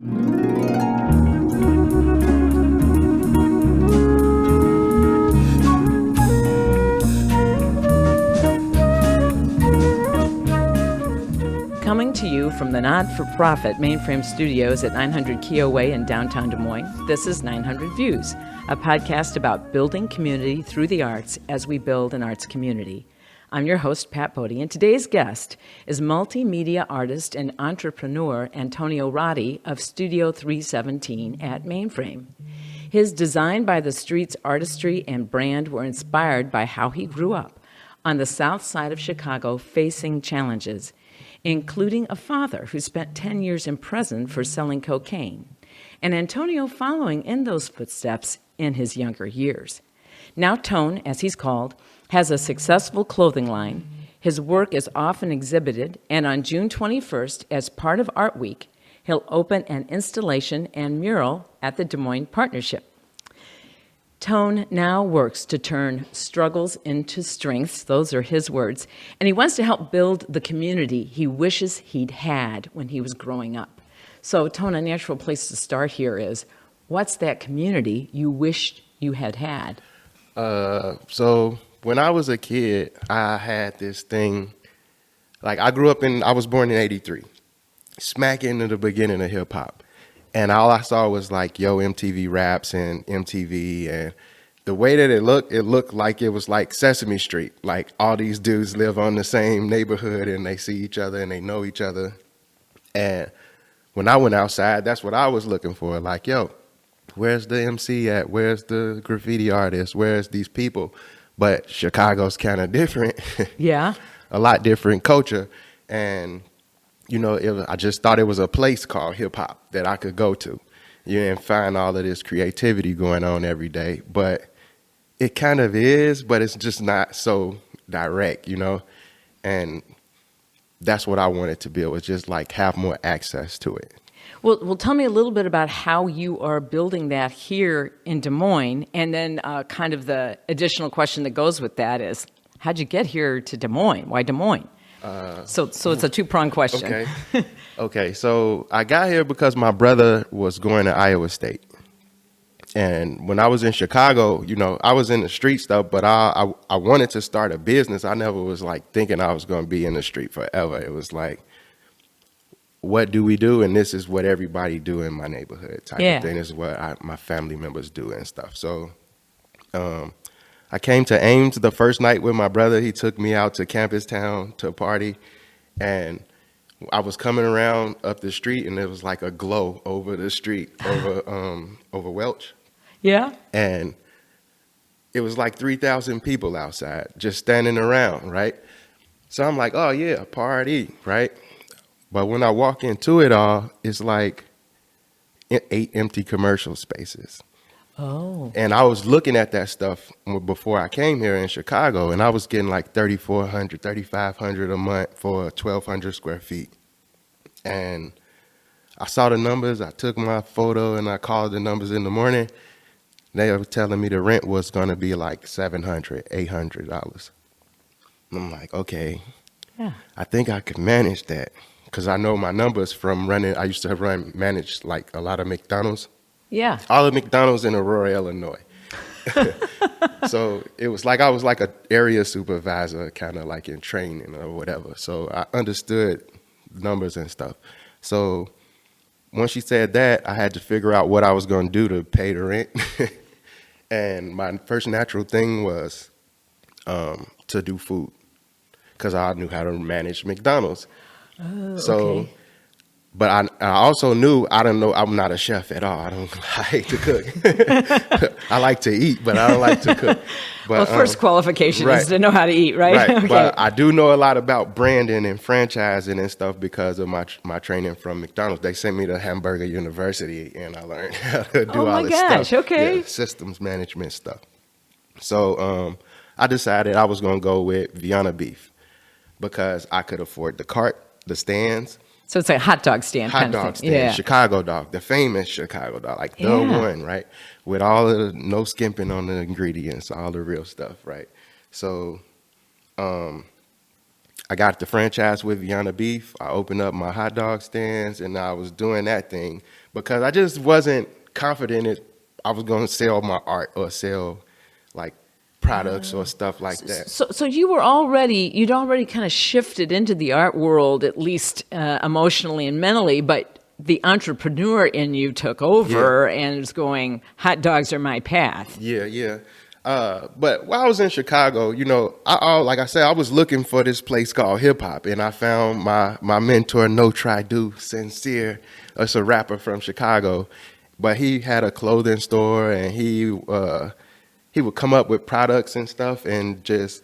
Coming to you from the not-for-profit Mainframe Studios at 900 Keogh Way in downtown Des Moines, this is 900 Views, a podcast about building community through the arts as we build an arts community. I'm your host, Pat Bodie, and today's guest is multimedia artist and entrepreneur Antonio Roddy of Studio 317 at Mainframe. His Design by the Streets artistry and brand were inspired by how he grew up on the south side of Chicago facing challenges, including a father who spent 10 years in prison for selling cocaine, and Antonio following in those footsteps in his younger years. Now Tone, as he's called, has a successful clothing line. His work is often exhibited, and on June 21st, as part of Art Week, he'll open an installation and mural at the Des Moines Partnership. Tone now works to turn struggles into strengths, those are his words, and he wants to help build the community he wishes he'd had when he was growing up. So, Tone, a natural place to start here is, what's that community you wished you had had? So when I was a kid, I had this thing, like I was born in 83, smack into the beginning of hip hop. And all I saw was like, MTV Raps and MTV. And the way that it looked like it was like Sesame Street. Like all these dudes live on the same neighborhood and they see each other and they know each other. And when I went outside, that's what I was looking for. Like, where's the MC at? Where's the graffiti artist? Where's these people? But Chicago's kind of different. Yeah. A lot different culture. And I just thought it was a place called hip hop that I could go to, and find all of this creativity going on every day. But it kind of is, but it's just not so direct, and that's what I wanted to build, was just like have more access to it. Well, tell me a little bit about how you are building that here in Des Moines, and then kind of the additional question that goes with that is, how'd you get here to Des Moines? Why Des Moines? So it's a two-pronged question. Okay. So I got here because my brother was going to Iowa State. And when I was in Chicago, I was in the street stuff, but I wanted to start a business. I never was like thinking I was going to be in the street forever. It was like, what do we do? And this is what everybody do in my neighborhood type of thing. This is what my family members do and stuff. So I came to Ames the first night with my brother. He took me out to Campus Town to a party, and I was coming around up the street, and there was like a glow over the street, over Welch. Yeah. And it was like 3,000 people outside just standing around, right? So I'm like, oh yeah, party, right? But when I walk into it all, it's like 8 empty commercial spaces. Oh. And I was looking at that stuff before I came here in Chicago, and I was getting like $3,400, $3,500 a month for 1,200 square feet. And I saw the numbers, I took my photo, and I called the numbers in the morning. They were telling me the rent was going to be like $700, $800. I'm like, okay, I think I could manage that, because I know my numbers from running. I used to manage like a lot of McDonald's. Yeah. All the McDonald's in Aurora, Illinois. So it was like I was like an area supervisor, kind of like in training or whatever. So I understood numbers and stuff. So once she said that, I had to figure out what I was going to do to pay the rent. And my first natural thing was to do food, because I knew how to manage McDonald's. Oh, so. Okay. But I also knew, I'm not a chef at all. I hate to cook. I like to eat, but I don't like to cook. But, first qualification is to know how to eat, right? Right. Okay. But I do know a lot about branding and franchising and stuff because of my training from McDonald's. They sent me to Hamburger University, and I learned how to do all this stuff. Oh my gosh, okay. Systems management stuff. So I decided I was going to go with Vienna beef because I could afford the cart, the stands. So it's a hot dog stand kind of thing. Yeah. Chicago dog, the famous Chicago dog, like the one, right? With all of the, no skimping on the ingredients, all the real stuff, right? So I I got the franchise with Vienna Beef. I opened up my hot dog stands, and I was doing that thing because I just wasn't confident that I was going to sell my art or sell like products or stuff like that. So you'd already kind of shifted into the art world, at least emotionally and mentally, but the entrepreneur in you took over and is going, hot dogs are my path. Yeah. But while I was in Chicago, you know, like I said, I was looking for this place called hip hop, and I found my mentor, No Try Do Sincere. It's a rapper from Chicago, but he had a clothing store, and he would come up with products and stuff, and just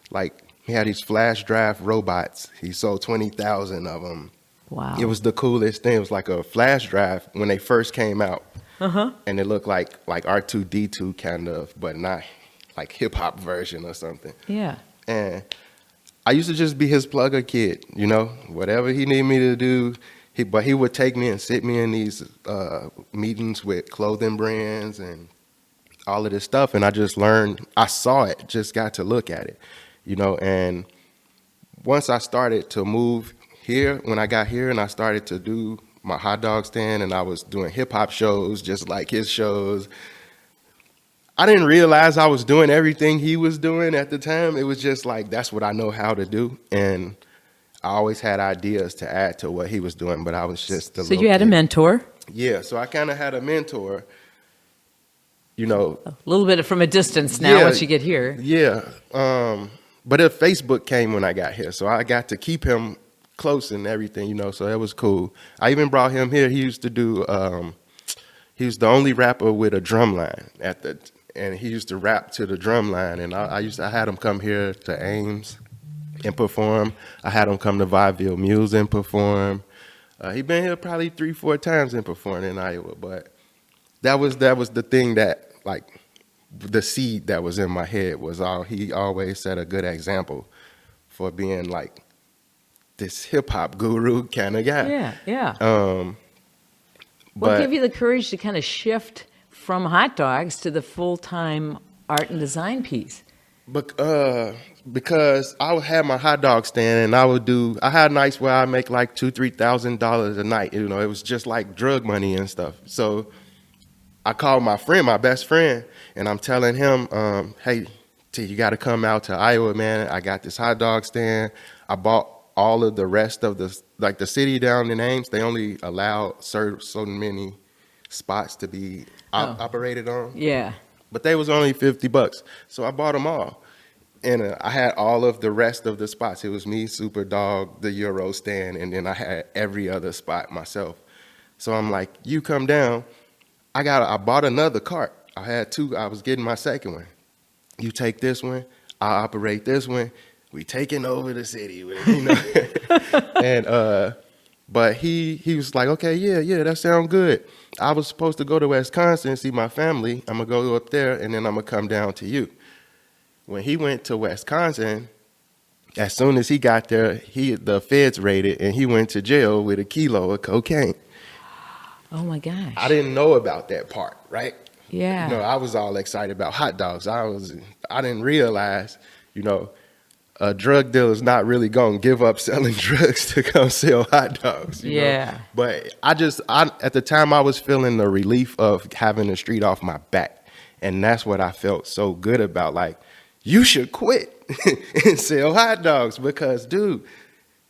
like he had these flash drive robots. He sold 20,000 of them. Wow. It was the coolest thing. It was like a flash drive when they first came out. And it looked like R2D2 kind of, but not like hip hop version or something. Yeah. And I used to just be his plugger kid, you know, whatever he needed me to do. But he would take me and sit me in these meetings with clothing brands and all of this stuff. And I just learned, I saw it, just got to look at it, you know. And once I started to move here, when I got here and I started to do my hot dog stand and I was doing hip hop shows just like his shows, I didn't realize I was doing everything he was doing at the time. It was just like, that's what I know how to do. And I always had ideas to add to what he was doing, but I was just a So you had a mentor? Yeah, so I kind of had a mentor, you know. A little bit from a distance now once you get here. Yeah. But if Facebook came when I got here, so I got to keep him close and everything, you know, so that was cool. I even brought him here. He used to do, he was the only rapper with a drum line and he used to rap to the drum line. And I had him come here to Ames and perform. I had him come to Vaudeville Muse and perform. He been here probably 3-4 times and performed in Iowa, but that was the thing that, like, the seed that was in my head was he always set a good example for being like this hip hop guru kind of guy. Yeah. What gave you the courage to kind of shift from hot dogs to the full-time art and design piece? Because I would have my hot dog stand and I had nights where I make like $2,000-$3,000 a night. You know, it was just like drug money and stuff. So I called my best friend, and I'm telling him, hey, T, you got to come out to Iowa, man. I got this hot dog stand. I bought all of the rest of the city down in Ames. They only allow so many spots to be operated on. Yeah. But they was only $50. So I bought them all. And I had all of the rest of the spots. It was me, Super Dog, the Euro stand, and then I had every other spot myself. So I'm like, you come down. I bought another cart. I had two. I was getting my second one. You take this one. I operate this one. We taking over the city with, you know. And but he was like, okay, yeah, that sounds good. I was supposed to go to Wisconsin and see my family. I'm gonna go up there and then I'm gonna come down to you. When he went to Wisconsin, as soon as he got there, the feds raided and he went to jail with a kilo of cocaine. Oh my gosh. I didn't know about that part, right? Yeah. You know, I was all excited about hot dogs. I didn't realize, you know, a drug dealer is not really going to give up selling drugs to come sell hot dogs. You know? But I at the time I was feeling the relief of having the street off my back. And that's what I felt so good about. Like, you should quit and sell hot dogs because, dude,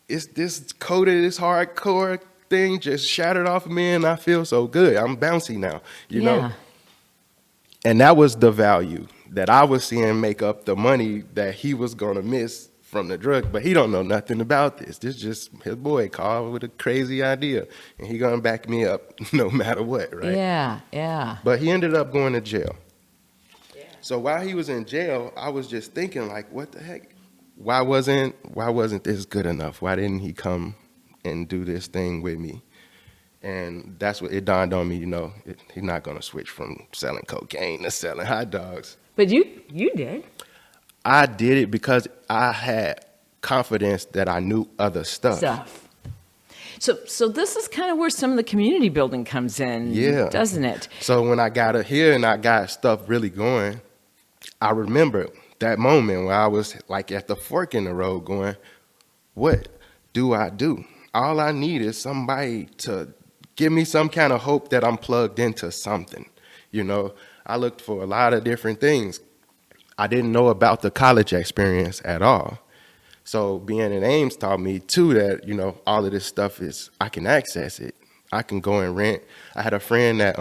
it's this hardcore thing just shattered off of me and I feel so good. I'm bouncy now, you know? And that was the value that I was seeing make up the money that he was going to miss from the drug. But he don't know nothing about this. This is just his boy Carl with a crazy idea. And he going to back me up no matter what, right? Yeah. But he ended up going to jail. Yeah. So while he was in jail, I was just thinking like, what the heck? Why wasn't this good enough? Why didn't he come and do this thing with me? And that's what it dawned on me, you know, he's not going to switch from selling cocaine to selling hot dogs. But you did. I did it because I had confidence that I knew other stuff. So this is kind of where some of the community building comes in, doesn't it? So when I got here and I got stuff really going, I remember that moment where I was like at the fork in the road going, what do I do? All I need is somebody to give me some kind of hope that I'm plugged into something. You know, I looked for a lot of different things. I didn't know about the college experience at all. So being in Ames taught me too that, you know, all of this stuff is, I can access it. I can go and rent. I had a friend that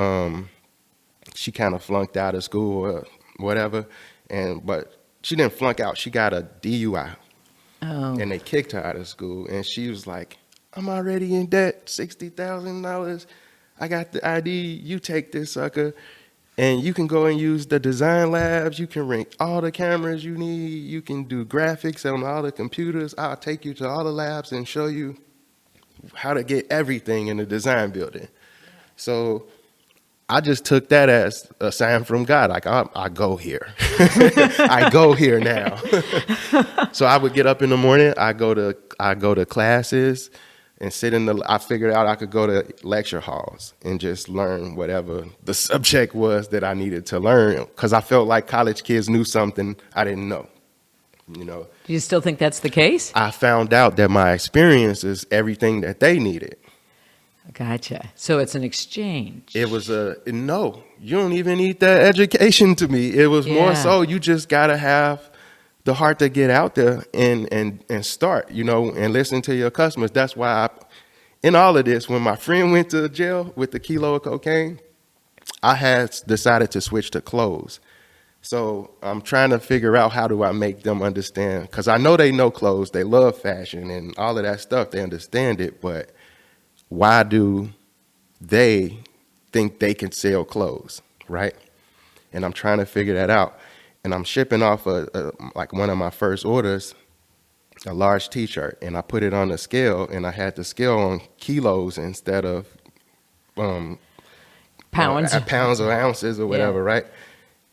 she kind of flunked out of school or whatever, but she didn't flunk out. She got a DUI. Oh. And they kicked her out of school. And she was like, I'm already in debt, $60,000. I got the ID. You take this sucker. And you can go and use the design labs. You can rent all the cameras you need. You can do graphics on all the computers. I'll take you to all the labs and show you how to get everything in the design building. So I just took that as a sign from God. Like, I go here. I go here now. So I would get up in the morning. I go to classes and I figured out I could go to lecture halls and just learn whatever the subject was that I needed to learn, because I felt like college kids knew something I didn't know. You know. Do you still think that's the case? I found out that my experience is everything that they needed. Gotcha. So it's an exchange. It was no, you don't even need that education to me. It was more so you just got to have the heart to get out there and start, you know, and listen to your customers. That's why in all of this, when my friend went to jail with the kilo of cocaine, I had decided to switch to clothes. So I'm trying to figure out how do I make them understand, because I know they know clothes, they love fashion and all of that stuff, they understand it, but why do they think they can sell clothes, right? And I'm trying to figure that out. And I'm shipping off like one of my first orders, a large T-shirt, and I put it on the scale, and I had the scale on kilos instead of pounds or ounces or whatever, right?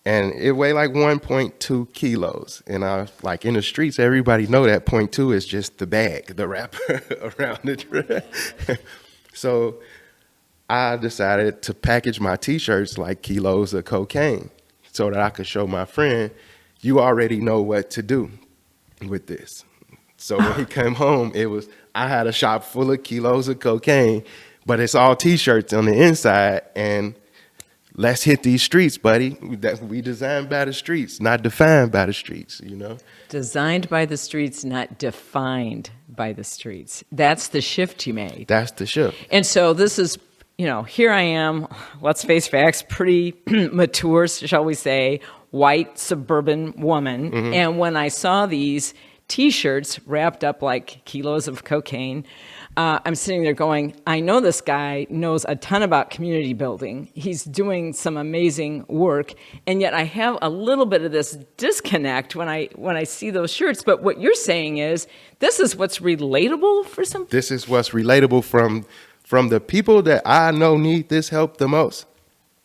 And it weighed like 1.2 kilos. And I like in the streets, everybody know that 0.2 is just the bag, the wrapper around the dress. So I decided to package my T-shirts like kilos of cocaine so that I could show my friend, you already know what to do with this. So when he came home, I had a shop full of kilos of cocaine, but it's all T-shirts on the inside, and let's hit these streets, buddy. That we designed by the streets, not defined by the streets, you know? Designed by the streets, not defined by the streets. That's the shift you made. That's the shift. And so this is, you know, here I am, let's face facts, pretty mature, shall we say, white suburban woman. Mm-hmm. And when I saw these T-shirts wrapped up like kilos of cocaine, I'm sitting there going, I know this guy knows a ton about community building. He's doing some amazing work. And yet I have a little bit of this disconnect when I see those shirts. But what you're saying is, this is what's relatable for some people. This is what's relatable from the people that I know need this help the most.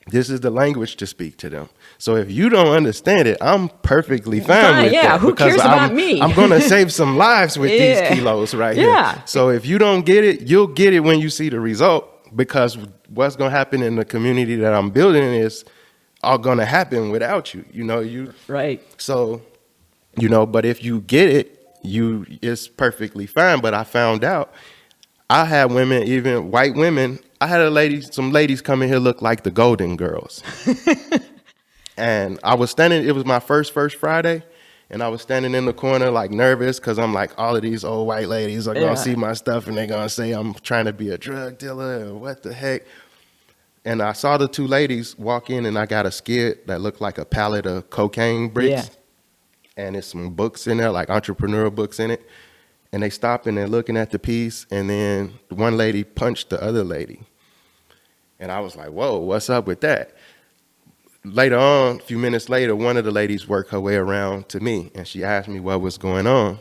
This is the language to speak to them. So if you don't understand it, I'm perfectly fine with that. Who cares about me? I'm going to save some lives with these kilos right here. So if you don't get it, you'll get it when you see the result, because what's going to happen in the community that I'm building is all going to happen without you. You know, right. So, you know, but if you get it, it's perfectly fine. But I found out I had women, even white women. I had some ladies come in here look like the Golden Girls. And I was standing, it was my first Friday, and I was standing in the corner like nervous, because I'm like, all of these old white ladies are going to see my stuff and they're going to say I'm trying to be a drug dealer and what the heck. And I saw the two ladies walk in, and I got a skid that looked like a pallet of cocaine bricks. Yeah. And there's some books in there, like entrepreneurial books in it. And they stopped and they're looking at the piece, and then one lady punched the other lady. And I was like, whoa, what's up with that? Later on, a few minutes later, one of the ladies worked her way around to me, and she asked me what was going on.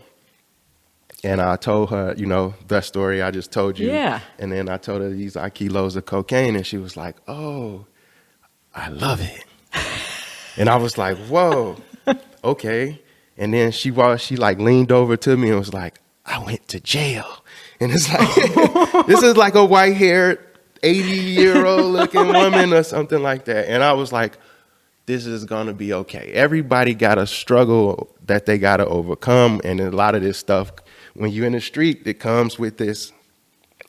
And I told her, you know, the story I just told you. Yeah. And then I told her these are kilos of cocaine, and she was like, oh, I love it. And I was like, whoa, okay. And then she like leaned over to me and was like, I went to jail. And it's like, this is like a white-haired 80-year-old looking woman or something like that. And I was like, this is going to be okay. Everybody got a struggle that they got to overcome. And a lot of this stuff, when you're in the street, it comes with this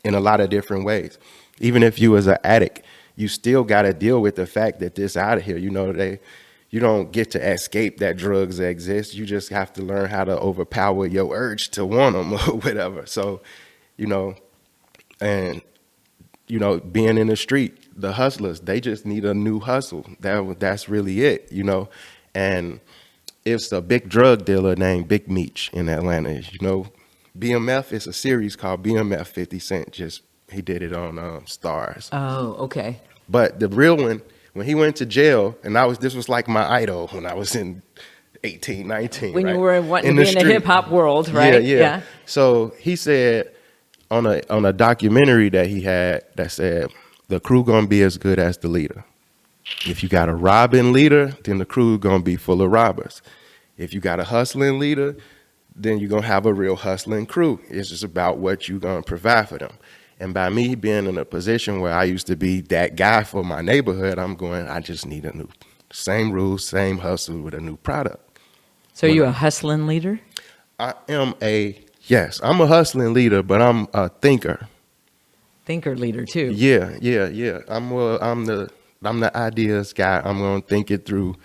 in a lot of different ways. Even if you was an addict, you still got to deal with the fact that this out of here, you don't get to escape that drugs exist. You just have to learn how to overpower your urge to want them or whatever. So, and, being in the street, the hustlers, they just need a new hustle. That's really it, and it's a big drug dealer named Big Meech in Atlanta. BMF is a series called BMF 50 Cent. He did it on Stars. Oh, okay. But the real one, when he went to jail, and this was like my idol when I was in 18, 19. When right? you were wanting in to be in the hip hop world, right? Yeah. So he said on a documentary that he had that said, the crew gonna be as good as the leader. If you got a robbing leader, then the crew gonna be full of robbers. If you got a hustling leader, then you're gonna have a real hustling crew. It's just about what you're gonna provide for them. And by me being in a position where I used to be that guy for my neighborhood, I just need a new, same rules, same hustle with a new product. So you a hustling leader? I'm a hustling leader, but I'm a thinker. Thinker leader too. Yeah. I'm the ideas guy. I'm gonna think it through.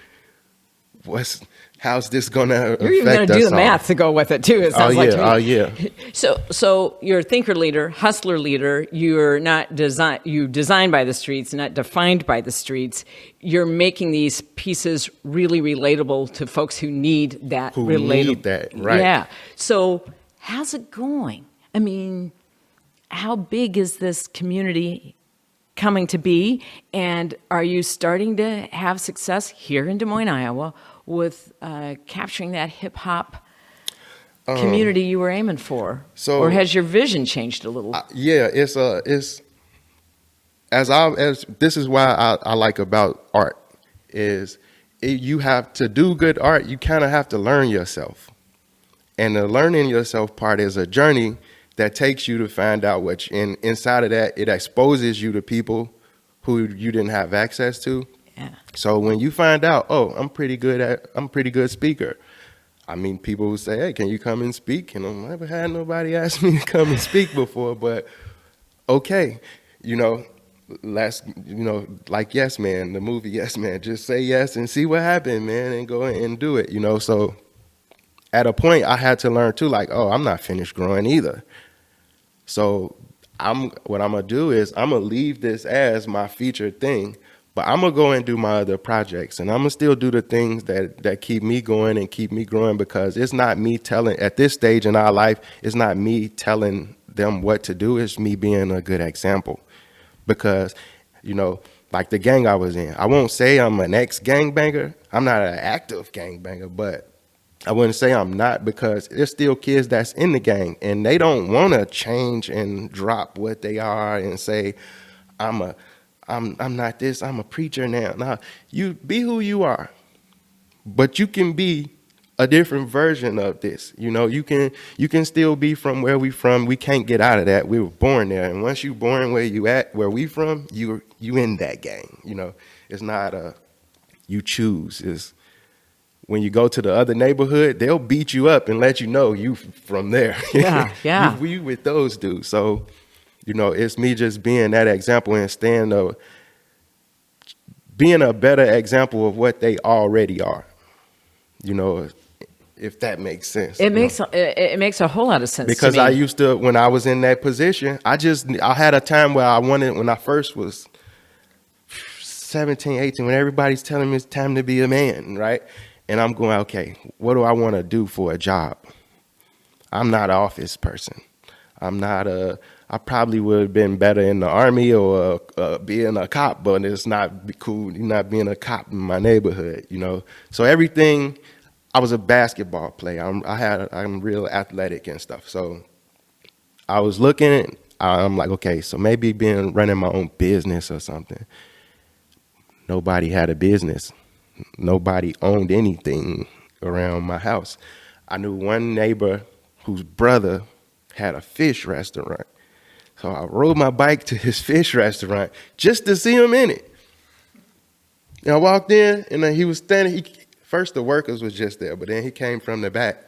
How's this gonna affect us? You're even going to do the math to go with it too. It sounds like to me. Oh yeah. So you're a thinker leader, hustler leader. You're not you design by the streets, not defined by the streets. You're making these pieces really relatable to folks who need that. Need that, right? Yeah. So how's it going? I mean, how big is this community coming to be? And are you starting to have success here in Des Moines, Iowa, with capturing that hip hop community you were aiming for? Or has your vision changed a little? This is why I like about art is you have to do good art. You kind of have to learn yourself, and the learning yourself part is a journey that takes you to find out what inside of that. It exposes you to people who you didn't have access to. Yeah. So when you find out, I'm a pretty good speaker. I mean, people who say, hey, can you come and speak? And I've never had nobody ask me to come and speak before, but okay, like Yes Man, the movie Yes Man, just say yes and see what happens, man, and go and do it, So at a point I had to learn too, like, I'm not finished growing either. So what I'm gonna do is I'm gonna leave this as my featured thing, but I'm gonna go and do my other projects, and I'm gonna still do the things that keep me going and keep me growing, because it's not me telling, at this stage in our life, it's not me telling them what to do, it's me being a good example. Because, like the gang I was in, I won't say I'm an ex-gangbanger, I'm not an active gangbanger, but I wouldn't say I'm not, because there's still kids that's in the gang and they don't want to change and drop what they are and say, I'm not this, I'm a preacher now. Nah, you be who you are, but you can be a different version of this. You can still be from where we from. We can't get out of that. We were born there. And once you born where we from, you in that gang. It's not you choose. It's when you go to the other neighborhood, they'll beat you up and let you know you from there. Yeah. We with those dudes. So, it's me just being that example and being a better example of what they already are. If that makes sense. It makes a whole lot of sense. Because to me. I used to, when I was in that position, I had a time where when I first was 17, 18, when everybody's telling me it's time to be a man, right? And I'm going, okay, what do I want to do for a job? I'm not an office person. I probably would have been better in the army or being a cop, but it's not cool not being a cop in my neighborhood, So everything, I was a basketball player. I'm real athletic and stuff. So I was looking, I'm like, okay, so maybe running my own business or something. Nobody had a business. Nobody owned anything around my house. I knew one neighbor whose brother had a fish restaurant. So I rode my bike to his fish restaurant just to see him in it. And I walked in, and he was standing. First, the workers was just there, but then he came from the back.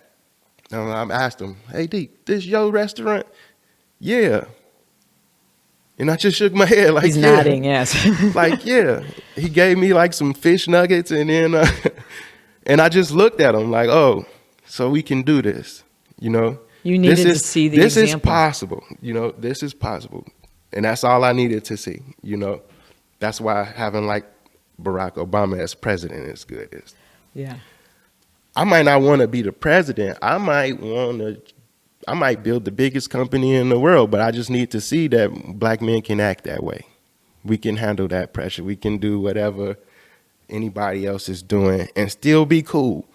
I asked him, "Hey, D, this your restaurant?" "Yeah." And I just shook my head like, He's yeah. nodding, yes. Like, yeah. He gave me like some fish nuggets, and then and I just looked at him like, oh, so we can do this, you know. You needed to see the This example. is possible, you know. This is possible, and that's all I needed to see, you know. That's why having like Barack Obama as president is good. Yeah. I might not want to be the president. I might build the biggest company in the world, but I just need to see that black men can act that way. We can handle that pressure. We can do whatever anybody else is doing and still be cool.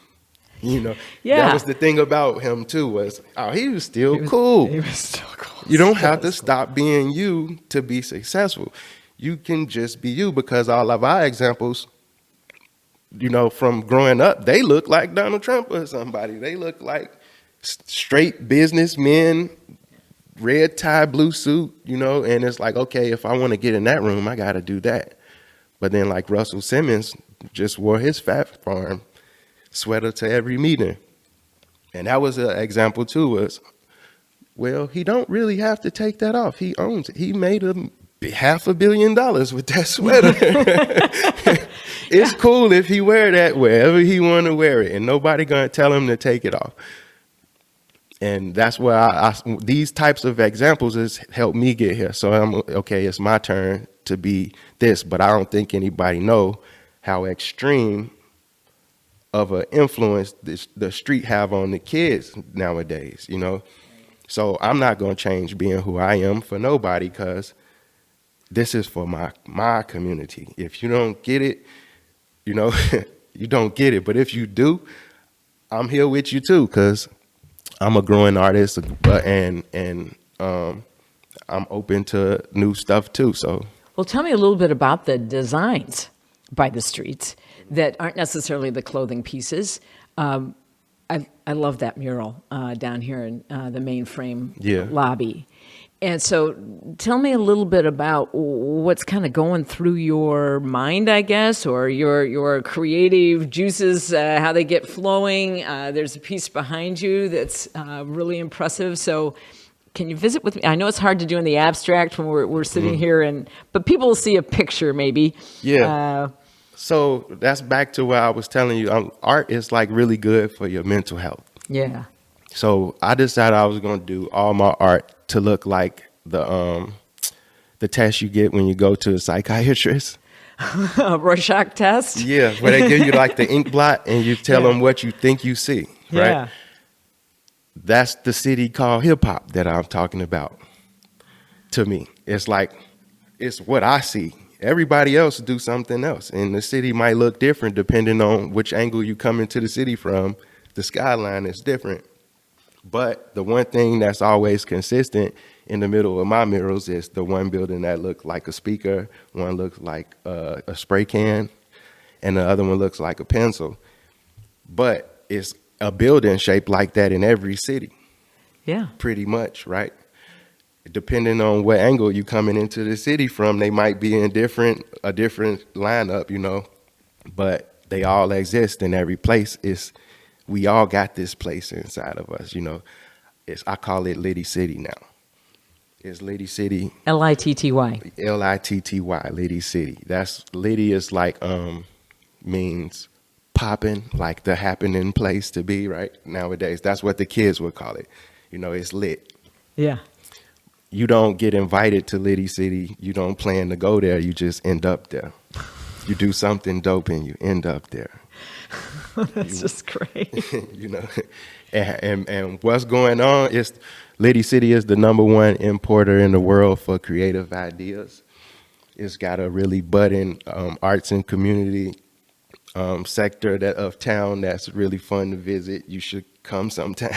You know, Yeah. That was the thing about him too, was he was still cool. He was still cool. You don't have to stop being you to be successful. You can just be you, because all of our examples, you know, from growing up, they look like Donald Trump or somebody. They look like straight businessmen, red tie, blue suit, you know, and it's like, okay, if I want to get in that room, I got to do that. But then like Russell Simmons just wore his Fat Farm sweater to every meeting. And that was an example too, was, well, he don't really have to take that off. He owns it. He made $500 million with that sweater. It's cool if he wear that wherever he want to wear it, and nobody going to tell him to take it off. And that's where these types of examples has helped me get here. So I'm okay. It's my turn to be this, but I don't think anybody know how extreme of an influence the street have on the kids nowadays. You know, so I'm not gonna change being who I am for nobody, because this is for my community. If you don't get it, you know, you don't get it. But if you do, I'm here with you too, because I'm a growing artist, and I'm open to new stuff too. So, well, tell me a little bit about the designs by the streets that aren't necessarily the clothing pieces. I love that mural down here in the Mainframe lobby. And so tell me a little bit about what's kind of going through your mind, I guess, or your creative juices, how they get flowing. There's a piece behind you that's really impressive. So can you visit with me? I know it's hard to do in the abstract when we're sitting here, but people will see a picture maybe. Yeah. So that's back to what I was telling you. Art is like really good for your mental health. Yeah. So I decided I was going to do all my art to look like the test you get when you go to a psychiatrist. A Rorschach test? Yeah, where they give you like the ink blot and you tell them what you think you see, right? Yeah. That's the city called hip hop that I'm talking about. To me, it's like, it's what I see. Everybody else do something else, and the city might look different depending on which angle you come into the city from. The skyline is different. But the one thing that's always consistent in the middle of my murals is the one building that looks like a speaker, one looks like a spray can, and the other one looks like a pencil. But it's a building shaped like that in every city. Yeah. Pretty much, right? Depending on what angle you coming into the city from, they might be in a different lineup, you know, but they all exist in every place. We all got this place inside of us, you know. I call it Liddy City now. It's Liddy City. Litty. Litty, Liddy City. That's Liddy is like means popping, like the happening place to be, right? Nowadays, that's what the kids would call it. You know, it's lit. Yeah. You don't get invited to Liddy City. You don't plan to go there. You just end up there. You do something dope and you end up there. That's just great. You know, and what's going on is Liddy City is the #1 importer in the world for creative ideas. It's got a really budding arts and community sector of town that's really fun to visit. You should come sometime.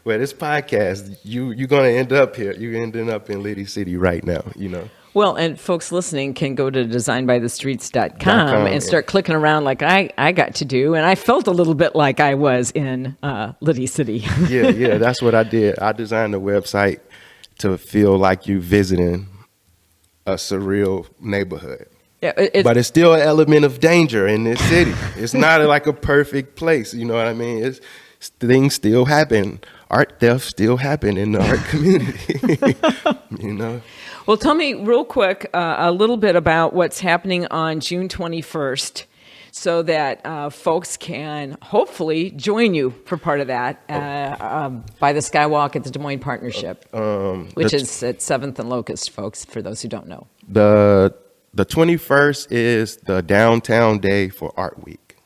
Well, this podcast, you're going to end up here. You're ending up in Liddy City right now, you know. Well, and folks listening can go to designbythestreets.com and start clicking around like I got to do. And I felt a little bit like I was in Liddy City. Yeah, that's what I did. I designed a website to feel like you visiting a surreal neighborhood. Yeah, but it's still an element of danger in this city. It's not like a perfect place. You know what I mean? It's things still happen. Art theft still happen in the art community. You know. Well, tell me real quick a little bit about what's happening on June 21st so that folks can hopefully join you for part of that by the Skywalk at the Des Moines Partnership, which is at 7th and Locust, folks, for those who don't know. The 21st is the downtown day for Art Week.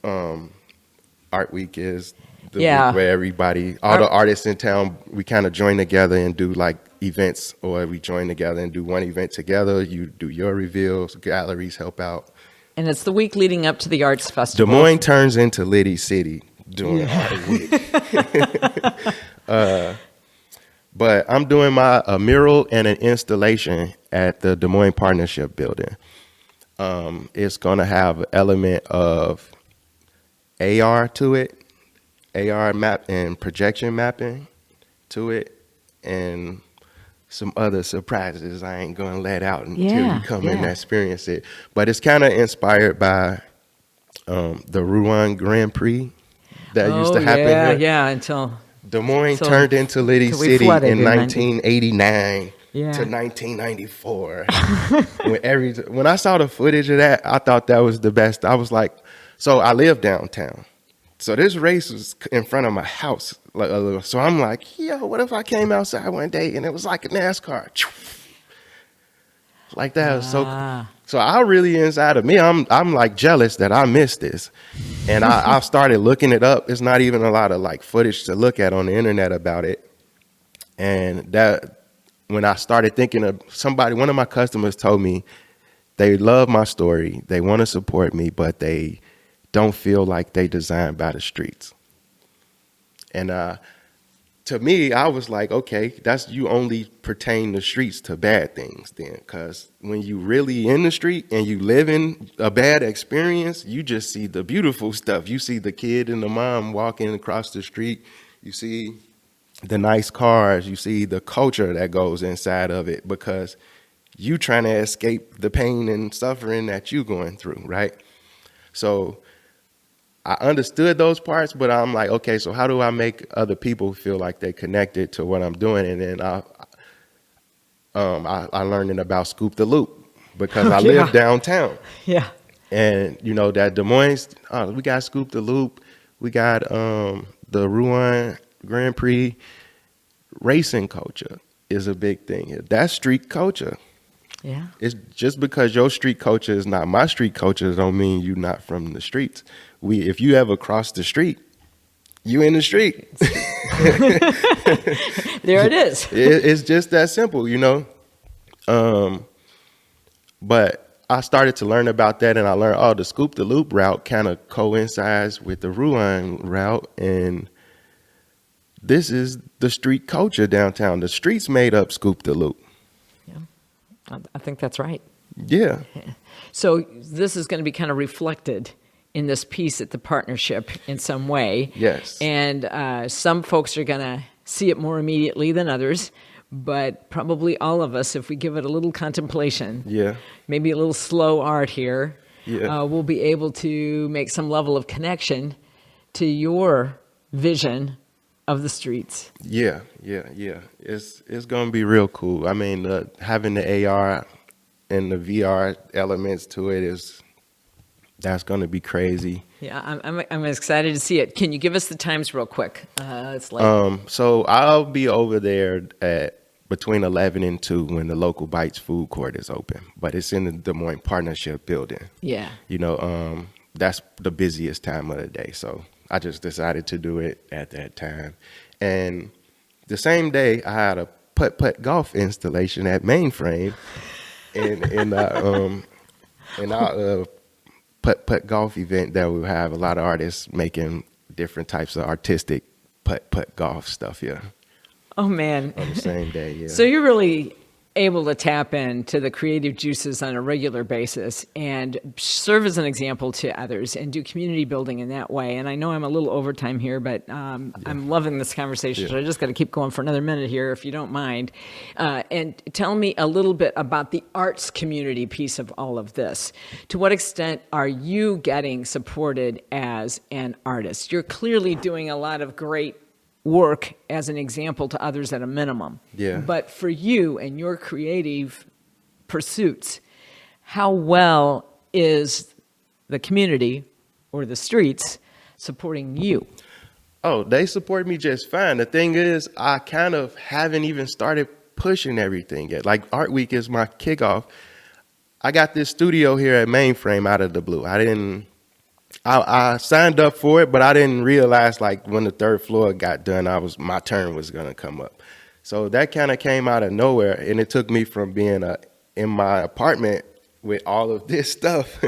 Art Week is the week where everybody, all the artists in town, we kind of join together and do like events, or we join together and do one event together. You do your reveals, galleries help out. And it's the week leading up to the Arts Festival. Des Moines turns into Liddy City during Art Week. But I'm doing a mural and an installation at the Des Moines Partnership building. It's going to have an element of AR to it, AR map and projection mapping to it, and some other surprises I ain't going to let out until you come in and experience it. But it's kind of inspired by the Rouen Grand Prix that used to happen here. Until Des Moines turned into Liddy City in 1989 to 1994. When I saw the footage of that, I thought that was the best. I was like, so I live downtown. So this race was in front of my house. So I'm like, yo, what if I came outside one day and it was like a NASCAR? Like that. So I really, inside of me, I'm like jealous that I missed this. And I started looking it up. It's not even a lot of like footage to look at on the internet about it. And that, when I started thinking of one of my customers told me they love my story. They want to support me, but they don't feel like they designed by the streets. And to me, I was like, okay, you only pertain the streets to bad things then. Because when you really in the street and you live in a bad experience, you just see the beautiful stuff. You see the kid and the mom walking across the street. You see the nice cars. You see the culture that goes inside of it, because you trying to escape the pain and suffering that you going through, right? So I understood those parts, but I'm like, okay, so how do I make other people feel like they connected to what I'm doing? And then I learned about Scoop the Loop, because I live downtown. Yeah. And you know that Des Moines, we got Scoop the Loop, we got the Rouen Grand Prix. Racing culture is a big thing here. That's street culture. Yeah. It's just because your street culture is not my street culture don't mean you not from the streets. If you ever cross the street, you in the street. There it is. It's just that simple, you know. But I started to learn about that, and I learned, the Scoop the Loop route kind of coincides with the Rouen route, and this is the street culture downtown. The streets made up Scoop the Loop. Yeah, I think that's right. Yeah. So this is going to be kind of reflected in this piece at the partnership in some way. Yes. And some folks are going to see it more immediately than others, but probably all of us, if we give it a little contemplation, maybe a little slow art here, we'll be able to make some level of connection to your vision of the streets. Yeah. It's going to be real cool. I mean, having the AR and the VR elements to it that's going to be crazy. Yeah, I'm excited to see it. Can you give us the times real quick? It's like so I'll be over there at between 11 and 2 when the local Bites food court is open, but it's in the Des Moines Partnership building. Yeah. You know, that's the busiest time of the day, so I just decided to do it at that time. And the same day, I had a putt-putt golf installation at Mainframe in our putt-putt golf event that we have a lot of artists making different types of artistic putt-putt golf stuff here. Oh, man. On the same day, yeah. So you're really able to tap into the creative juices on a regular basis and serve as an example to others and do community building in that way. And I know I'm a little over time here, but I'm loving this conversation. So I just got to keep going for another minute here, if you don't mind. And tell me a little bit about the arts community piece of all of this. To what extent are you getting supported as an artist? You're clearly doing a lot of great work as an example to others at a minimum. Yeah. But for you and your creative pursuits, how well is the community or the streets supporting you? Oh, they support me just fine. The thing is, I kind of haven't even started pushing everything yet. Like Art Week is my kickoff. I got this studio here at Mainframe out of the blue. I signed up for it, but I didn't realize, like, when the third floor got done, my turn was gonna come up. So that kind of came out of nowhere, and it took me from being in my apartment with all of this stuff.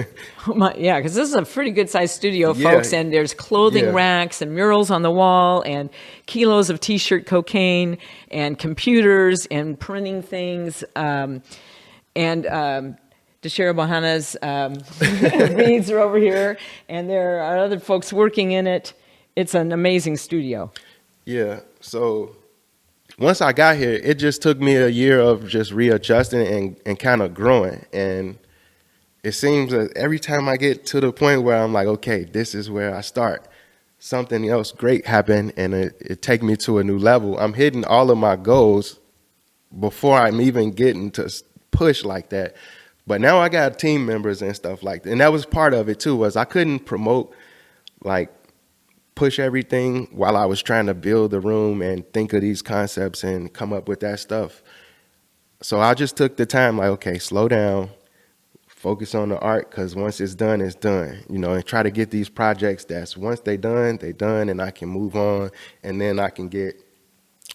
Yeah, because this is a pretty good sized studio, folks, and there's clothing racks and murals on the wall and kilos of t-shirt cocaine and computers and printing things. DeShera Bohana's reads are over here, and there are other folks working in it. It's an amazing studio. Yeah, so once I got here, it just took me a year of just readjusting and kind of growing. And it seems that every time I get to the point where I'm like, okay, this is where I start, something else great happened, and it take me to a new level. I'm hitting all of my goals before I'm even getting to push like that. But now I got team members and stuff like that. And that was part of it too, was I couldn't promote, like, push everything while I was trying to build the room and think of these concepts and come up with that stuff. So I just took the time, like, okay, slow down, focus on the art, because once it's done, and try to get these projects that's once they done, and I can move on, and then I can get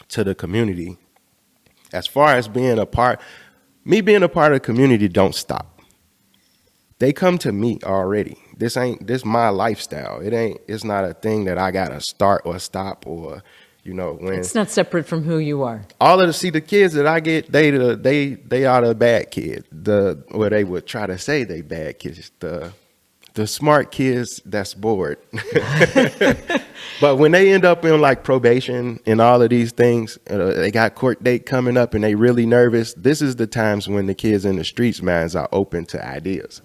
to the community. As far as being a part of the community don't stop. They come to me already. This my lifestyle. It's not a thing that I gotta start or stop or, when It's not separate from who you are. the kids that I get, they are the bad kids. They would try to say they bad kids. The smart kids that's bored. But when they end up in, like, probation and all of these things, they got court date coming up and they really nervous. This is the times when the kids in the streets' minds are open to ideas.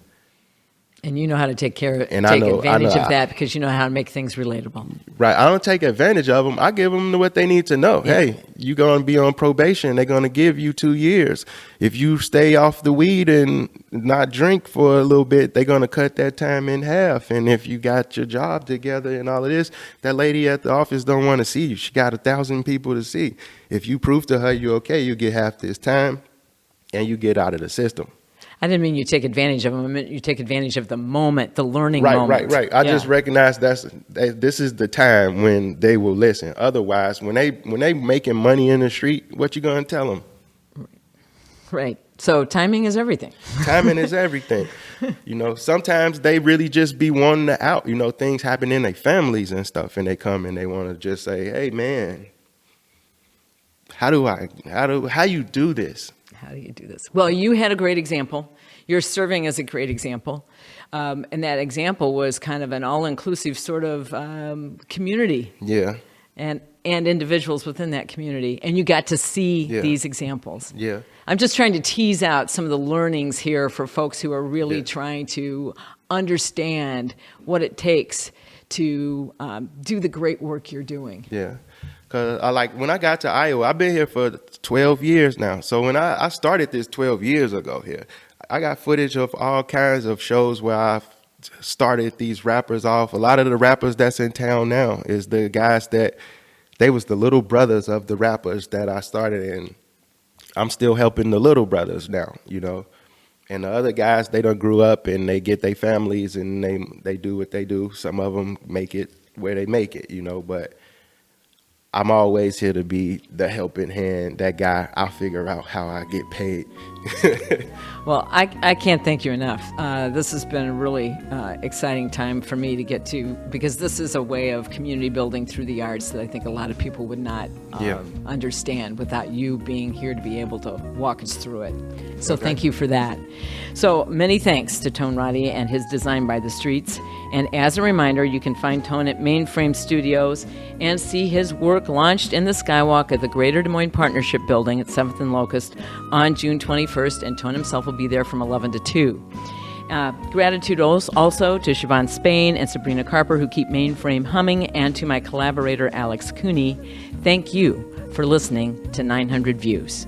And you know how to take advantage of that, because you know how to make things relatable. Right. I don't take advantage of them. I give them what they need to know. Yeah. Hey, you're going to be on probation. They're going to give you 2 years. If you stay off the weed and not drink for a little bit, they're going to cut that time in half. And if you got your job together and all of this, that lady at the office don't want to see you. She got 1,000 people to see. If you prove to her you're okay, you get half this time and you get out of the system. I didn't mean you take advantage of them. I meant you take advantage of the moment, the learning moment. Right. I just recognize this is the time when they will listen. Otherwise, when they making money in the street, what you gonna tell them? Right. So timing is everything. Timing is everything. Sometimes they really just be wanting to out. Things happen in their families and stuff, and they come and they want to just say, "Hey, man, how you do this?" How do you do this? Well, you had a great example. You're serving as a great example. And that example was kind of an all-inclusive sort of community. Yeah. And individuals within that community. And you got to see these examples. Yeah. I'm just trying to tease out some of the learnings here for folks who are really trying to understand what it takes to do the great work you're doing. Yeah. Because when I got to Iowa, I've been here for 12 years now. So when I started this 12 years ago here, I got footage of all kinds of shows where I've started these rappers off. A lot of the rappers that's in town now is the guys they was the little brothers of the rappers that I started, and I'm still helping the little brothers now, And the other guys, they done grew up and they get their families and they do what they do. Some of them make it where they make it, but I'm always here to be the helping hand, that guy. I'll figure out how I get paid. Well, I can't thank you enough. This has been a really exciting time for me to get to, because this is a way of community building through the arts that I think a lot of people would not understand without you being here to be able to walk us through it. So thank you for that. So many thanks to Tone Roddy and his Design by the Streets. And as a reminder, you can find Tone at Mainframe Studios and see his work launched in the Skywalk at the Greater Des Moines Partnership Building at 7th and Locust on June 21st, and Tone himself will be there from 11 to 2. Gratitude also to Siobhan Spain and Sabrina Carper, who keep Mainframe humming, and to my collaborator, Alex Cooney. Thank you for listening to 900 Views.